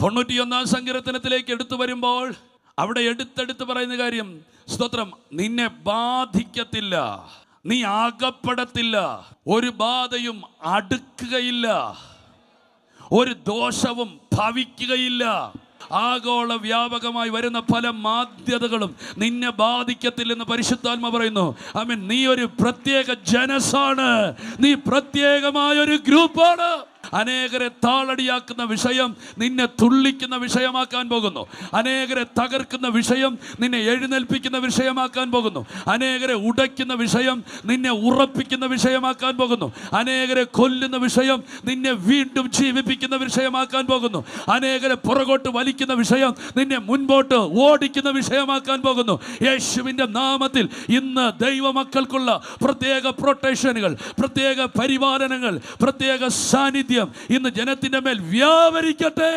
91 സങ്കീർത്തനത്തിലേക്ക് എടുത്തു വരുമ്പോൾ അവിടെ എടുത്തെടുത്ത് പറയുന്ന കാര്യം, സ്തോത്രം, നിന്നെ ബാധിക്കത്തില്ല, നീ അകപ്പെടത്തില്ല, ഒരു ബാധയും അടുക്കുകയില്ല, ഒരു ദോഷവും ഭവിക്കുകയില്ല. ആഗോള വ്യാപകമായി വരുന്ന പല മാധ്യതകളും നിന്നെ ബാധിക്കത്തില്ലെന്ന് പരിശുദ്ധാത്മ പറയുന്നു. ആമേൻ. നീ ഒരു പ്രത്യേക ജനസാണ്, നീ പ്രത്യേകമായൊരു ഗ്രൂപ്പാണ്. അനേകരെ താളടിയാക്കുന്ന വിഷയം നിന്നെ തുള്ളിക്കുന്ന വിഷയമാക്കാൻ പോകുന്നു. അനേകരെ തകർക്കുന്ന വിഷയം നിന്നെ എഴുന്നേൽപ്പിക്കുന്ന വിഷയമാക്കാൻ പോകുന്നു. അനേകരെ ഉടയ്ക്കുന്ന വിഷയം നിന്നെ ഉറപ്പിക്കുന്ന വിഷയമാക്കാൻ പോകുന്നു. അനേകരെ കൊല്ലുന്ന വിഷയം നിന്നെ വീണ്ടും ജീവിപ്പിക്കുന്ന വിഷയമാക്കാൻ പോകുന്നു. അനേകരെ പുറകോട്ട് വലിക്കുന്ന വിഷയം നിന്നെ മുൻപോട്ട് ഓടിക്കുന്ന വിഷയമാക്കാൻ പോകുന്നു. യേശുവിൻ്റെ നാമത്തിൽ ഇന്ന് ദൈവമക്കൾക്കുള്ള പ്രത്യേക പ്രൊട്ടക്ഷനുകൾ, പ്രത്യേക പരിപാലനങ്ങൾ, പ്രത്യേക സാന്നിധ്യം ഇന്ന് ജനത്തിന്റെ മേൽ വ്യാപരിക്കട്ടെ.